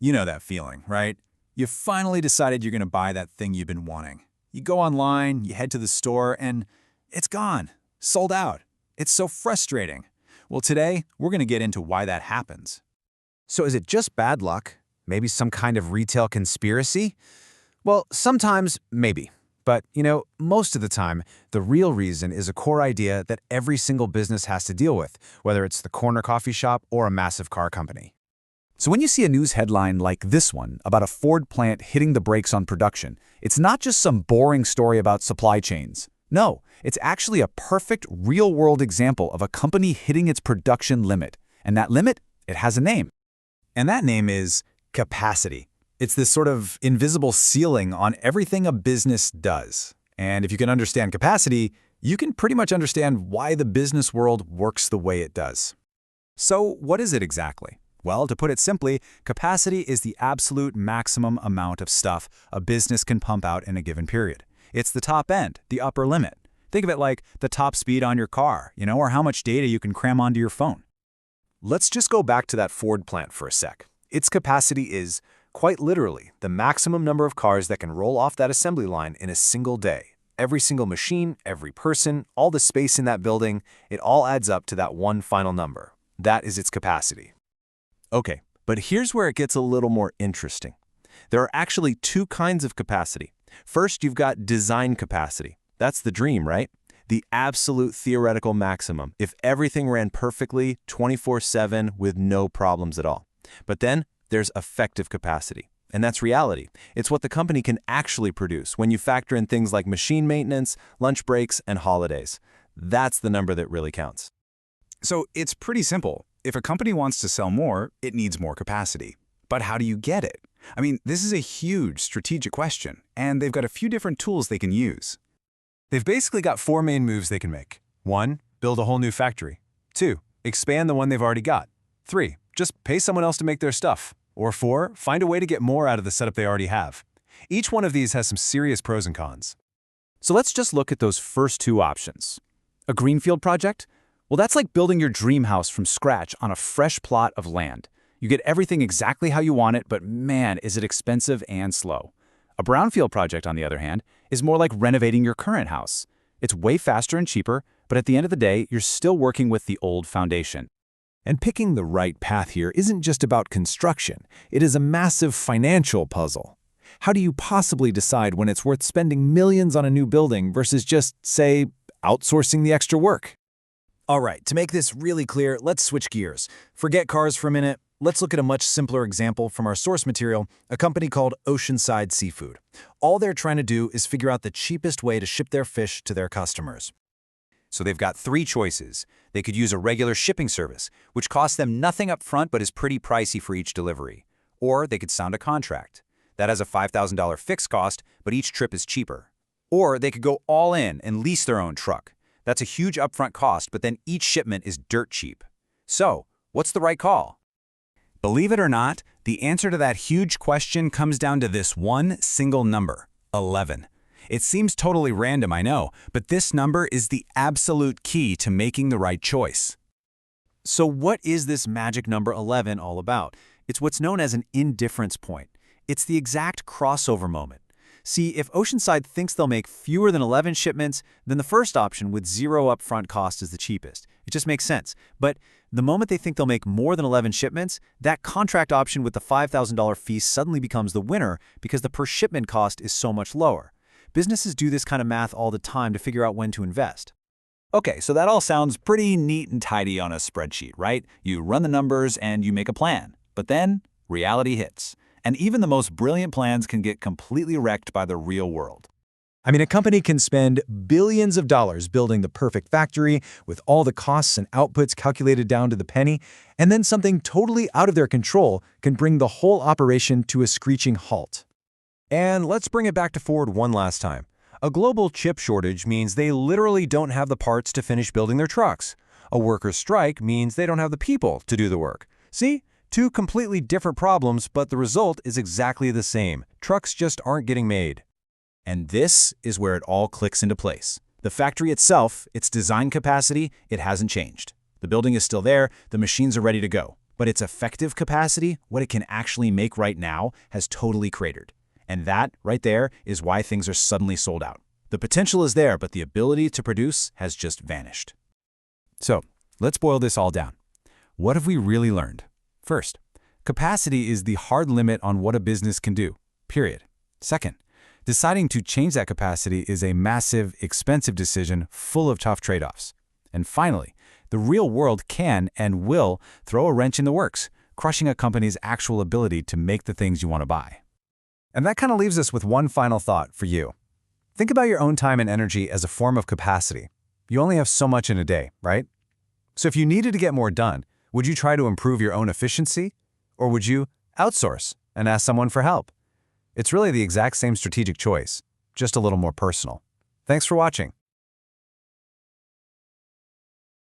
You know that feeling, right? You finally decided you're going to buy that thing you've been wanting. You go online, you head to the store, and it's gone. Sold out. It's so frustrating. Well, today, we're going to get into why that happens. So is it just bad luck? Maybe some kind of retail conspiracy? Well, sometimes, maybe. But, most of the time, the real reason is a core idea that every single business has to deal with, whether it's the corner coffee shop or a massive car company. So when you see a news headline like this one about a Ford plant hitting the brakes on production, it's not just some boring story about supply chains. No, it's actually a perfect real-world example of a company hitting its production limit. And that limit, it has a name. And that name is capacity. It's this sort of invisible ceiling on everything a business does. And if you can understand capacity, you can pretty much understand why the business world works the way it does. So what is it exactly? Well, to put it simply, capacity is the absolute maximum amount of stuff a business can pump out in a given period. It's the top end, the upper limit. Think of it like the top speed on your car, or how much data you can cram onto your phone. Let's just go back to that Ford plant for a sec. Its capacity is, quite literally, the maximum number of cars that can roll off that assembly line in a single day. Every single machine, every person, all the space in that building, it all adds up to that one final number. That is its capacity. Okay, but here's where it gets a little more interesting. There are actually two kinds of capacity. First, you've got design capacity. That's the dream, right? The absolute theoretical maximum, if everything ran perfectly 24/7 with no problems at all. But then there's effective capacity, and that's reality. It's what the company can actually produce when you factor in things like machine maintenance, lunch breaks, and holidays. That's the number that really counts. So it's pretty simple. If a company wants to sell more, it needs more capacity. But how do you get it? I mean, this is a huge strategic question, and they've got a few different tools they can use. They've basically got four main moves they can make. 1, build a whole new factory. 2, expand the one they've already got. 3, just pay someone else to make their stuff. Or 4, find a way to get more out of the setup they already have. Each one of these has some serious pros and cons. So let's just look at those first two options. A greenfield project? Well, that's like building your dream house from scratch on a fresh plot of land. You get everything exactly how you want it, but man, is it expensive and slow. A brownfield project, on the other hand, is more like renovating your current house. It's way faster and cheaper, but at the end of the day, you're still working with the old foundation. And picking the right path here isn't just about construction. It is a massive financial puzzle. How do you possibly decide when it's worth spending millions on a new building versus just, say, outsourcing the extra work? All right, to make this really clear, let's switch gears. Forget cars for a minute. Let's look at a much simpler example from our source material, a company called Oceanside Seafood. All they're trying to do is figure out the cheapest way to ship their fish to their customers. So they've got 3 choices. They could use a regular shipping service, which costs them nothing up front but is pretty pricey for each delivery. Or they could sound a contract. That has a $5,000 fixed cost, but each trip is cheaper. Or they could go all in and lease their own truck. That's a huge upfront cost, but then each shipment is dirt cheap. So, what's the right call? Believe it or not, the answer to that huge question comes down to this one single number, 11. It seems totally random, I know, but this number is the absolute key to making the right choice. So what is this magic number 11 all about? It's what's known as an indifference point. It's the exact crossover moment. See, if Oceanside thinks they'll make fewer than 11 shipments, then the first option with 0 upfront cost is the cheapest. It just makes sense. But the moment they think they'll make more than 11 shipments, that contract option with the $5,000 fee suddenly becomes the winner because the per shipment cost is so much lower. Businesses do this kind of math all the time to figure out when to invest. Okay, so that all sounds pretty neat and tidy on a spreadsheet, right? You run the numbers and you make a plan. But then, reality hits. And even the most brilliant plans can get completely wrecked by the real world. I mean, a company can spend billions of dollars building the perfect factory with all the costs and outputs calculated down to the penny, and then something totally out of their control can bring the whole operation to a screeching halt. And let's bring it back to Ford one last time. A global chip shortage means they literally don't have the parts to finish building their trucks. A workers' strike means they don't have the people to do the work. See? 2 completely different problems, but the result is exactly the same. Trucks just aren't getting made. And this is where it all clicks into place. The factory itself, its design capacity, it hasn't changed. The building is still there, the machines are ready to go. But its effective capacity, what it can actually make right now, has totally cratered. And that, right there, is why things are suddenly sold out. The potential is there, but the ability to produce has just vanished. So, let's boil this all down. What have we really learned? First, capacity is the hard limit on what a business can do, period. Second, deciding to change that capacity is a massive, expensive decision full of tough trade-offs. And finally, the real world can and will throw a wrench in the works, crushing a company's actual ability to make the things you want to buy. And that kind of leaves us with one final thought for you. Think about your own time and energy as a form of capacity. You only have so much in a day, right? So if you needed to get more done, would you try to improve your own efficiency? Or would you outsource and ask someone for help? It's really the exact same strategic choice, just a little more personal. Thanks for watching.